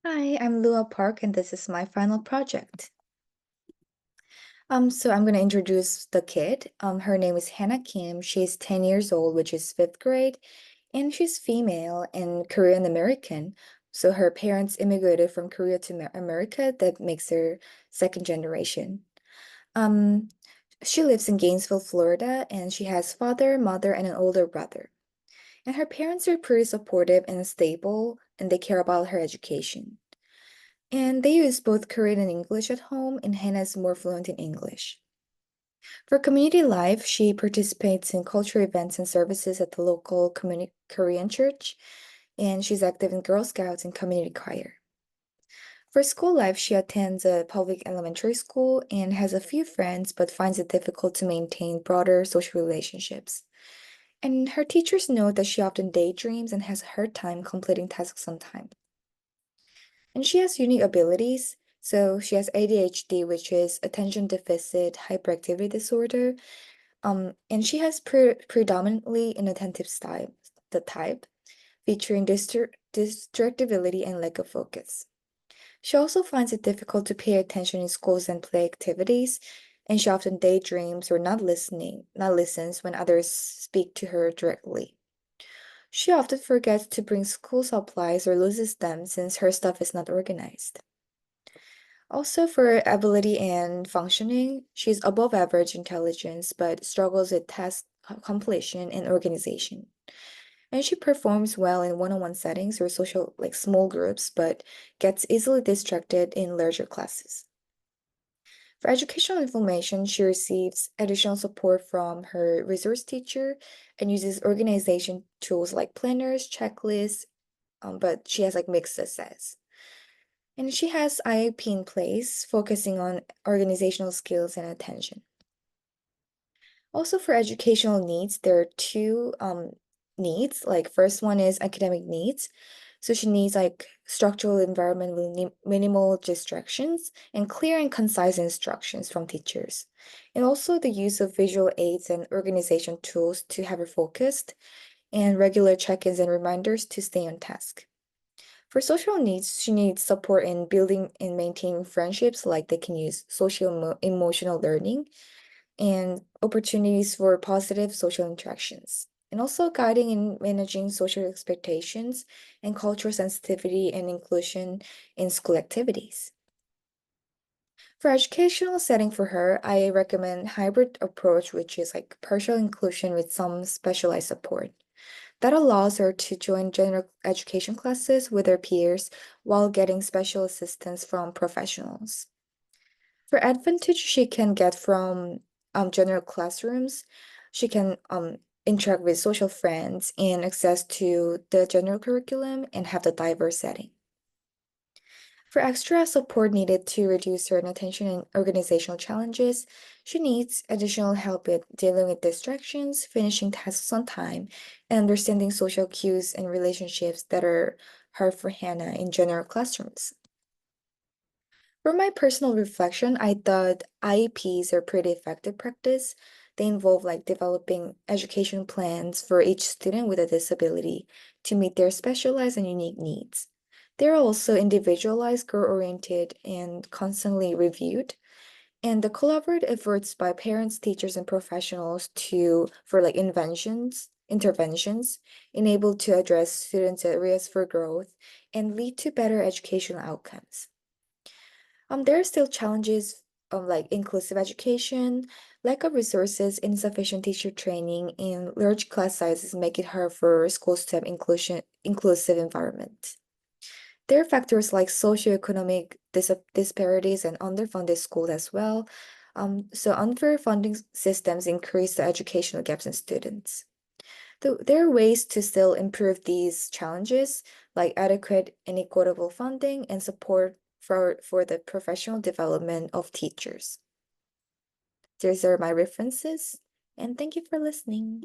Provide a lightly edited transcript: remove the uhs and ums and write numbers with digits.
Hi, I'm Lua Park, and this is my final project. So I'm gonna introduce the kid. Her name is Hannah Kim. She's 10 years old, which is fifth grade, and she's female and Korean American. So her parents immigrated from Korea to America. That makes her second generation. Um, she lives in Gainesville, Florida, and she has father, mother, and an older brother. And her parents are pretty supportive and stable, and they care about her education. And they use both Korean and English at home, and Hannah is more fluent in English. For community life, she participates in cultural events and services at the local community Korean church, and she's active in Girl Scouts and community choir. For school life, she attends a public elementary school and has a few friends, but finds it difficult to maintain broader social relationships. And her teachers note that she often daydreams and has a hard time completing tasks on time. And she has unique abilities. So she has ADHD, which is attention deficit hyperactivity disorder. And she has predominantly inattentive style, the type, featuring distractibility and lack of focus. She also finds it difficult to pay attention in schools and play activities, and she often daydreams or not listens when others speak to her directly. She often forgets to bring school supplies or loses them since her stuff is not organized. Also, for ability and functioning, she's above average intelligence but struggles with task completion and organization. And she performs well in one-on-one settings or social, like small groups, but gets easily distracted in larger classes. For educational information, she receives additional support from her resource teacher and uses organization tools like planners, checklists, but she has like mixed success. And she has IEP in place, focusing on organizational skills and attention. Also, for educational needs, there are two needs. Like, first one is academic needs. So she needs like structural environment with minimal distractions and clear and concise instructions from teachers. And also the use of visual aids and organization tools to have her focused, and regular check-ins and reminders to stay on task. For social needs, she needs support in building and maintaining friendships, like they can use social emotional learning and opportunities for positive social interactions. And also guiding in managing social expectations and cultural sensitivity and inclusion in school activities. For educational setting for her, I recommend hybrid approach, which is like partial inclusion with some specialized support. That allows her to join general education classes with her peers while getting special assistance from professionals. For advantage she can get from general classrooms, she can interact with social friends and access to the general curriculum and have the diverse setting. For extra support needed to reduce her inattention and organizational challenges, she needs additional help with dealing with distractions, finishing tasks on time, and understanding social cues and relationships that are hard for Hannah in general classrooms. For my personal reflection, I thought IEPs are pretty effective practice. They involve like developing education plans for each student with a disability to meet their specialized and unique needs. They're also individualized, goal-oriented, and constantly reviewed. And the collaborative efforts by parents, teachers, and professionals for like interventions, enable to address students' areas for growth and lead to better educational outcomes. There are still challenges of like inclusive education, lack of resources, insufficient teacher training, and large class sizes make it hard for schools to have inclusive environment. There are factors like socioeconomic disparities and underfunded schools as well. So unfair funding systems increase the educational gaps in students. Though there are ways to still improve these challenges, like adequate and equitable funding and support for the professional development of teachers. These are my references, and thank you for listening.